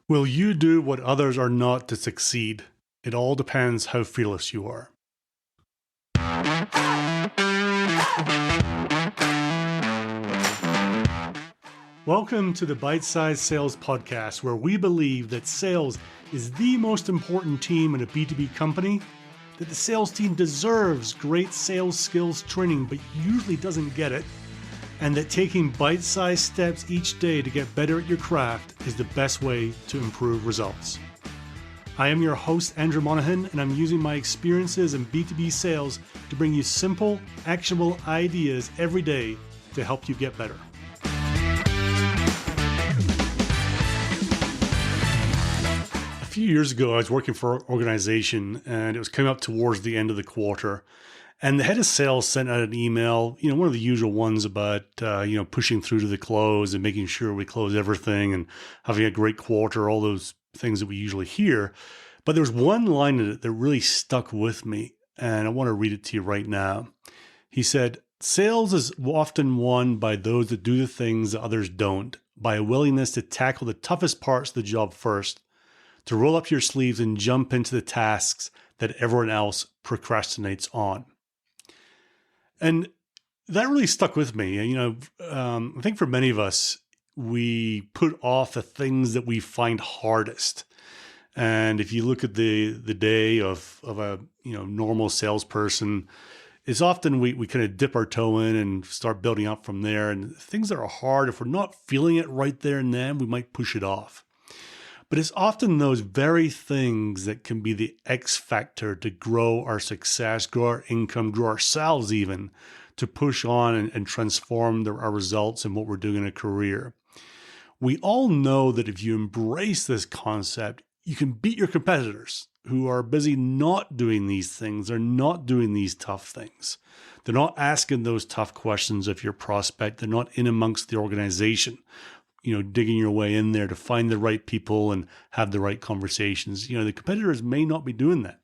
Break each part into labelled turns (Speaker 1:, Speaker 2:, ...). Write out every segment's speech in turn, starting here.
Speaker 1: Will you do what others are not to succeed? It all depends how fearless you are. Welcome to the Bite Size Sales Podcast, where we believe that sales is the most important team in a B2B company, that the sales team deserves great sales skills training but usually doesn't get it, and that taking bite-sized steps each day to get better at your craft is the best way to improve results. I am your host, Andrew Monahan, and I'm using my experiences in B2B sales to bring you simple, actionable ideas every day to help you get better. A few years ago, I was working for an organization, and it was coming up towards the end of the quarter. And the head of sales sent out an email, one of the usual ones about, pushing through to the close and making sure we close everything and having a great quarter, all those things that we usually hear. But there was one line in it that really stuck with me, and I want to read it to you right now. He said, "Sales is often won by those that do the things that others don't, by a willingness to tackle the toughest parts of the job first, to roll up your sleeves and jump into the tasks that everyone else procrastinates on." And that really stuck with me. I think for many of us, we put off the things that we find hardest. And if you look at the day of a normal salesperson, it's often we kind of dip our toe in and start building up from there. And things that are hard, if we're not feeling it right there and then, we might push it off. But it's often those very things that can be the X factor to grow our success, grow our income, grow ourselves even, to push on and transform our results and what we're doing in a career. We all know that if you embrace this concept, you can beat your competitors who are busy not doing these things. They're not doing these tough things. They're not asking those tough questions of your prospect. They're not in amongst the organization, digging your way in there to find the right people and have the right conversations. The competitors may not be doing that.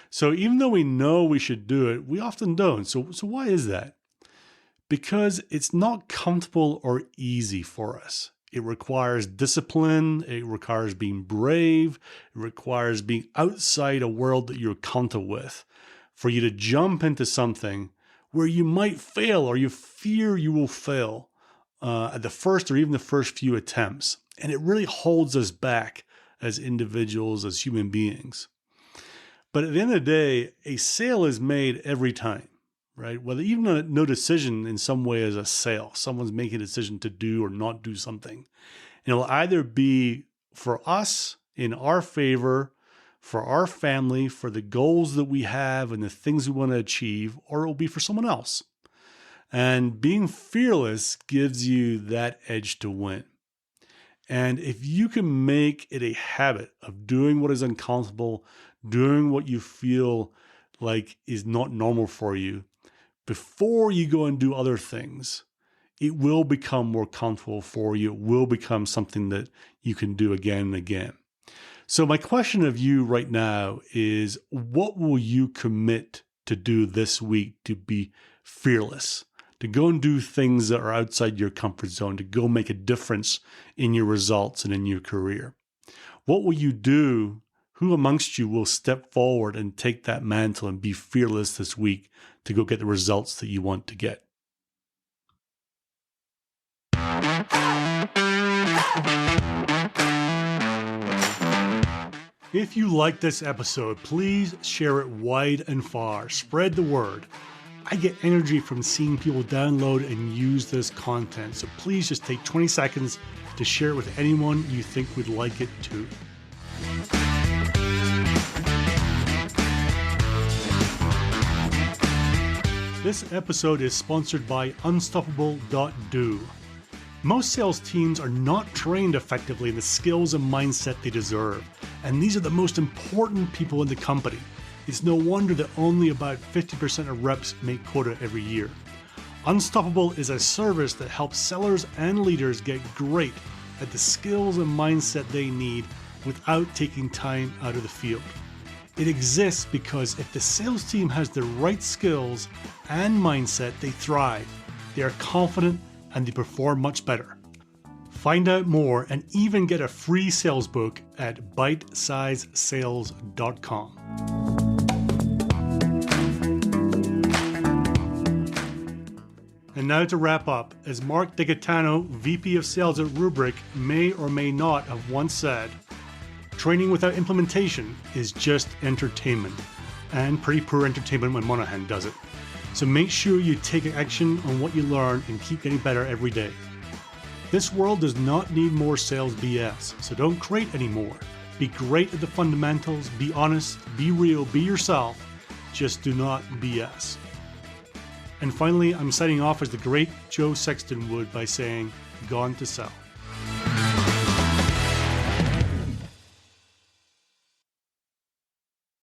Speaker 1: So even though we know we should do it, we often don't. So why is that? Because it's not comfortable or easy for us. It requires discipline. It requires being brave. It requires being outside a world that you're comfortable with for you to jump into something where you might fail or you fear you will fail at the first or even the first few attempts. And it really holds us back as individuals, as human beings. But at the end of the day, a sale is made every time, right? Whether even no decision in some way is a sale. Someone's making a decision to do or not do something. And it'll either be for us, in our favor, for our family, for the goals that we have and the things we want to achieve, or it will be for someone else. And being fearless gives you that edge to win. And if you can make it a habit of doing what is uncomfortable, doing what you feel like is not normal for you, before you go and do other things, it will become more comfortable for you. It will become something that you can do again and again. So my question of you right now is, what will you commit to do this week to be fearless? To go and do things that are outside your comfort zone, to go make a difference in your results and in your career. What will you do? Who amongst you will step forward and take that mantle and be fearless this week to go get the results that you want to get? If you like this episode, please share it wide and far. Spread the word. I get energy from seeing people download and use this content. So please just take 20 seconds to share it with anyone you think would like it too. This episode is sponsored by Unstoppable.do. Most sales teams are not trained effectively in the skills and mindset they deserve, and these are the most important people in the company. It's no wonder that only about 50% of reps make quota every year. Unstoppable is a service that helps sellers and leaders get great at the skills and mindset they need without taking time out of the field. It exists because if the sales team has the right skills and mindset, they thrive. They are confident and they perform much better. Find out more and even get a free sales book at bitesizesales.com. And now to wrap up, as Mark DeGaetano, VP of Sales at Rubrik, may or may not have once said, training without implementation is just entertainment, and pretty poor entertainment when Monahan does it. So make sure you take action on what you learn and keep getting better every day. This world does not need more sales BS, so don't create any more. Be great at the fundamentals, be honest, be real, be yourself, just do not BS. And finally, I'm signing off as the great Joe Sexton would by saying, gone to sell.